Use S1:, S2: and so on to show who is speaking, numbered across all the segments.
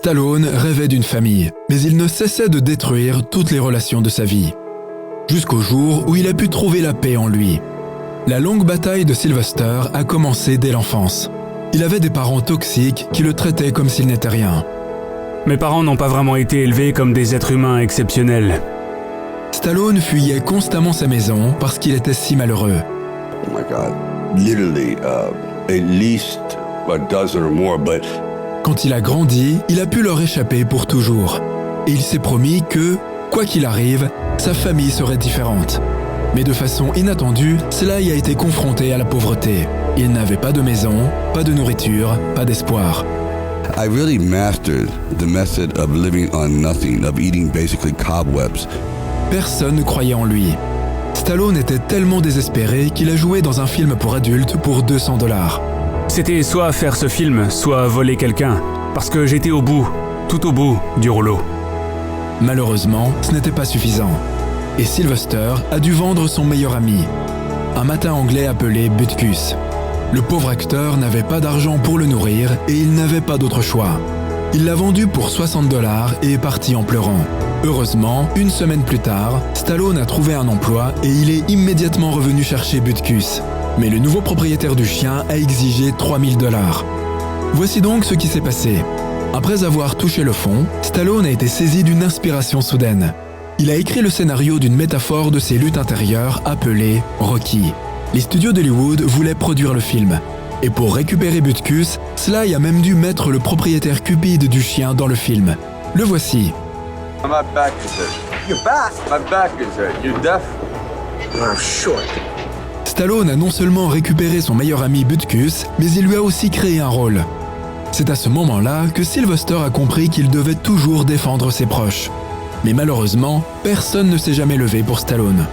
S1: Stallone rêvait d'une famille, mais il ne cessait de détruire toutes les relations de sa vie. Jusqu'au jour où il a pu trouver la paix en lui. La longue bataille de Sylvester a commencé dès l'enfance. Il avait des parents toxiques qui le traitaient comme s'il n'était rien.
S2: Mes parents n'ont pas vraiment été élevés comme des êtres humains exceptionnels.
S1: Stallone fuyait constamment sa maison parce qu'il était si malheureux.
S3: Oh my God, literally, at least a dozen or more, but...
S1: Quand il a grandi, il a pu leur échapper pour toujours. Et il s'est promis que, quoi qu'il arrive, sa famille serait différente. Mais de façon inattendue, Sly a été confronté à la pauvreté. Il n'avait pas de maison, pas de nourriture, pas d'espoir.
S3: I really mastered the method of living on nothing, of eating basically cobwebs.
S1: Personne ne croyait en lui. Stallone était tellement désespéré qu'il a joué dans un film pour adultes pour $200.
S2: C'était soit faire ce film, soit voler quelqu'un, parce que j'étais au bout, tout au bout du rouleau.
S1: Malheureusement, ce n'était pas suffisant. Et Sylvester a dû vendre son meilleur ami, un matin anglais appelé Butkus. Le pauvre acteur n'avait pas d'argent pour le nourrir et il n'avait pas d'autre choix. Il l'a vendu pour $60 et est parti en pleurant. Heureusement, une semaine plus tard, Stallone a trouvé un emploi et il est immédiatement revenu chercher Butkus. Mais le nouveau propriétaire du chien a exigé $3000. Voici donc ce qui s'est passé. Après avoir touché le fond, Stallone a été saisi d'une inspiration soudaine. Il a écrit le scénario d'une métaphore de ses luttes intérieures appelée Rocky. Les studios d'Hollywood voulaient produire le film. Et pour récupérer Butkus, Sly a même dû mettre le propriétaire cupide du chien dans le film. Le voici.
S4: My back is hurt. Your back? My back is hurt. You deaf? I'm short.
S1: Stallone a non seulement récupéré son meilleur ami Butkus, mais il lui a aussi créé un rôle. C'est à ce moment-là que Sylvester a compris qu'il devait toujours défendre ses proches. Mais malheureusement, personne ne s'est jamais levé pour Stallone.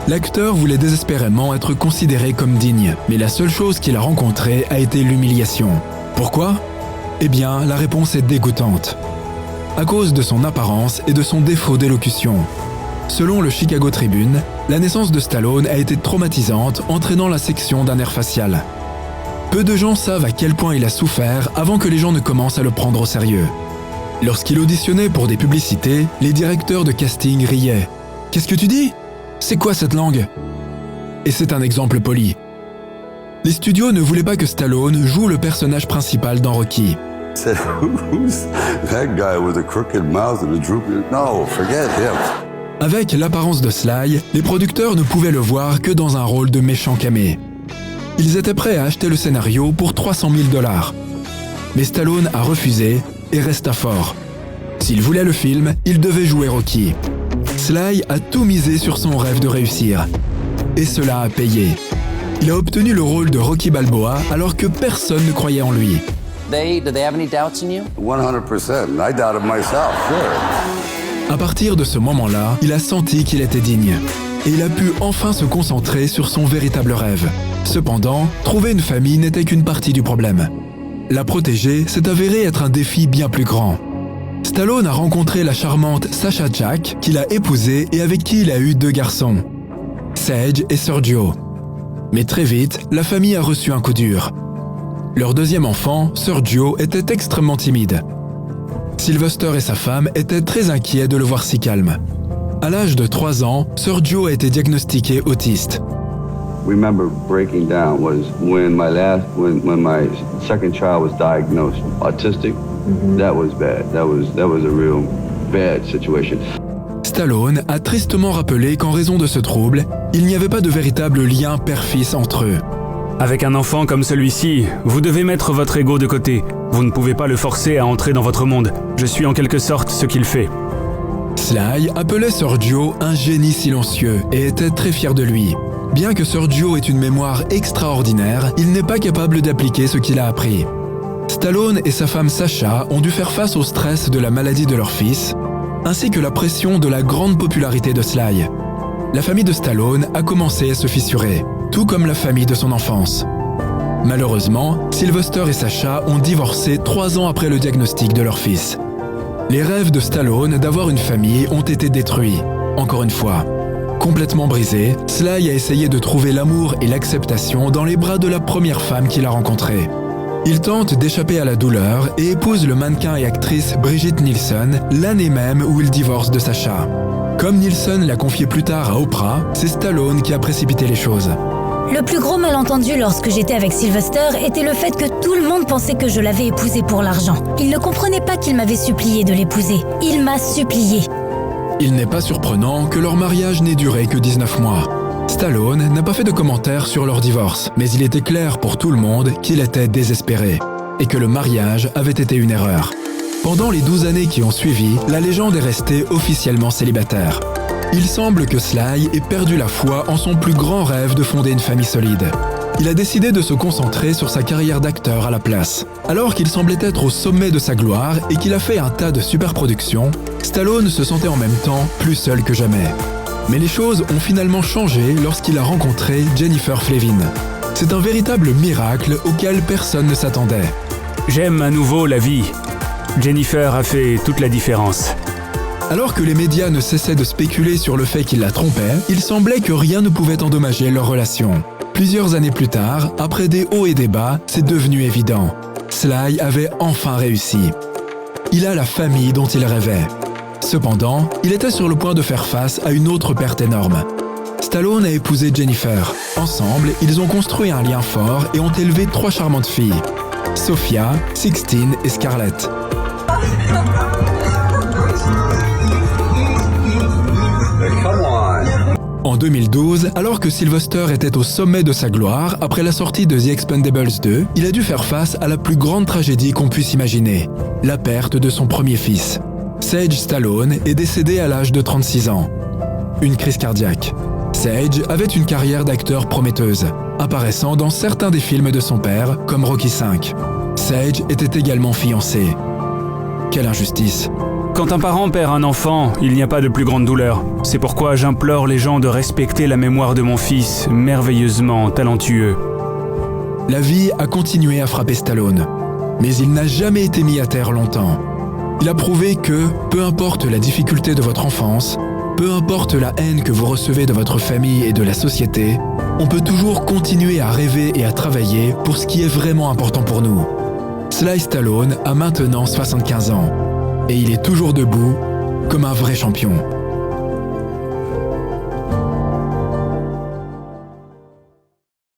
S1: L'acteur voulait désespérément être considéré comme digne, mais la seule chose qu'il a rencontrée a été l'humiliation. Pourquoi ? Eh bien, la réponse est dégoûtante. À cause de son apparence et de son défaut d'élocution. Selon le Chicago Tribune, la naissance de Stallone a été traumatisante, entraînant la section d'un nerf facial. Peu de gens savent à quel point il a souffert avant que les gens ne commencent à le prendre au sérieux. Lorsqu'il auditionnait pour des publicités, les directeurs de casting riaient. « Qu'est-ce que tu dis ? C'est quoi cette langue ?» Et c'est un exemple poli. Les studios ne voulaient pas que Stallone joue le personnage principal dans Rocky.
S3: Said, who's that guy with a crooked mouth and a droopy... No, forget him.
S1: Avec l'apparence de Sly, les producteurs ne pouvaient le voir que dans un rôle de méchant camé. Ils étaient prêts à acheter le scénario pour $300 000. Mais Stallone a refusé et resta fort. S'il voulait le film, il devait jouer Rocky. Sly a tout misé sur son rêve de réussir. Et cela a payé. Il a obtenu le rôle de Rocky Balboa alors que personne ne croyait en lui.
S5: Do they have any doubts in you?
S3: 100%. I doubted myself, sure.
S1: À partir de ce moment-là, il a senti qu'il était digne. Et il a pu enfin se concentrer sur son véritable rêve. Cependant, trouver une famille n'était qu'une partie du problème. La protéger s'est avéré être un défi bien plus grand. Stallone a rencontré la charmante Sasha Jack, qu'il a épousée et avec qui il a eu 2 garçons, Sage et Sergio. Mais très vite, la famille a reçu un coup dur. Leur deuxième enfant, Sergio, était extrêmement timide. Sylvester et sa femme étaient très inquiets de le voir si calme. À l'âge de 3 ans, Sergio a été diagnostiqué autiste.
S4: Remember breaking down was when my second child was diagnosed autistic. That was bad. That was a real bad situation.
S1: Stallone a tristement rappelé qu'en raison de ce trouble, il n'y avait pas de véritable lien père-fils entre eux.
S2: Avec un enfant comme celui-ci, vous devez mettre votre ego de côté. Vous ne pouvez pas le forcer à entrer dans votre monde. Je suis en quelque sorte ce qu'il fait.
S1: Sly appelait Sergio un génie silencieux et était très fier de lui. Bien que Sergio ait une mémoire extraordinaire, il n'est pas capable d'appliquer ce qu'il a appris. Stallone et sa femme Sasha ont dû faire face au stress de la maladie de leur fils, ainsi que la pression de la grande popularité de Sly. La famille de Stallone a commencé à se fissurer, tout comme la famille de son enfance. Malheureusement, Sylvester et Sasha ont divorcé 3 ans après le diagnostic de leur fils. Les rêves de Stallone d'avoir une famille ont été détruits, encore une fois. Complètement brisé, Sly a essayé de trouver l'amour et l'acceptation dans les bras de la première femme qu'il a rencontrée. Il tente d'échapper à la douleur et épouse le mannequin et actrice Brigitte Nielsen l'année même où il divorce de Sacha. Comme Nielsen l'a confié plus tard à Oprah, c'est Stallone qui a précipité les choses.
S6: Le plus gros malentendu lorsque j'étais avec Sylvester était le fait que tout le monde pensait que je l'avais épousé pour l'argent. Il ne comprenait pas qu'il m'avait supplié de l'épouser. Il m'a supplié.
S1: Il n'est pas surprenant que leur mariage n'ait duré que 19 mois. Stallone n'a pas fait de commentaires sur leur divorce, mais il était clair pour tout le monde qu'il était désespéré et que le mariage avait été une erreur. Pendant les 12 années qui ont suivi, la légende est restée officiellement célibataire. Il semble que Sly ait perdu la foi en son plus grand rêve de fonder une famille solide. Il a décidé de se concentrer sur sa carrière d'acteur à la place. Alors qu'il semblait être au sommet de sa gloire et qu'il a fait un tas de superproductions, Stallone se sentait en même temps plus seul que jamais. Mais les choses ont finalement changé lorsqu'il a rencontré Jennifer Flavin. C'est un véritable miracle auquel personne ne s'attendait.
S2: J'aime à nouveau la vie. Jennifer a fait toute la différence.
S1: Alors que les médias ne cessaient de spéculer sur le fait qu'il la trompait, il semblait que rien ne pouvait endommager leur relation. Plusieurs années plus tard, après des hauts et des bas, c'est devenu évident. Sly avait enfin réussi. Il a la famille dont il rêvait. Cependant, il était sur le point de faire face à une autre perte énorme. Stallone a épousé Jennifer. Ensemble, ils ont construit un lien fort et ont élevé 3 charmantes filles. Sophia, Sixteen et Scarlett. En 2012, alors que Sylvester était au sommet de sa gloire, après la sortie de The Expendables 2, il a dû faire face à la plus grande tragédie qu'on puisse imaginer, la perte de son premier fils. Sage Stallone est décédé à l'âge de 36 ans. Une crise cardiaque. Sage avait une carrière d'acteur prometteuse, apparaissant dans certains des films de son père, comme Rocky V. Sage était également fiancé. Quelle injustice!
S2: Quand un parent perd un enfant, il n'y a pas de plus grande douleur. C'est pourquoi j'implore les gens de respecter la mémoire de mon fils, merveilleusement talentueux.
S1: La vie a continué à frapper Stallone, mais il n'a jamais été mis à terre longtemps. Il a prouvé que, peu importe la difficulté de votre enfance, peu importe la haine que vous recevez de votre famille et de la société, on peut toujours continuer à rêver et à travailler pour ce qui est vraiment important pour nous. Sly Stallone a maintenant 75 ans. Et il est toujours debout, comme un vrai champion.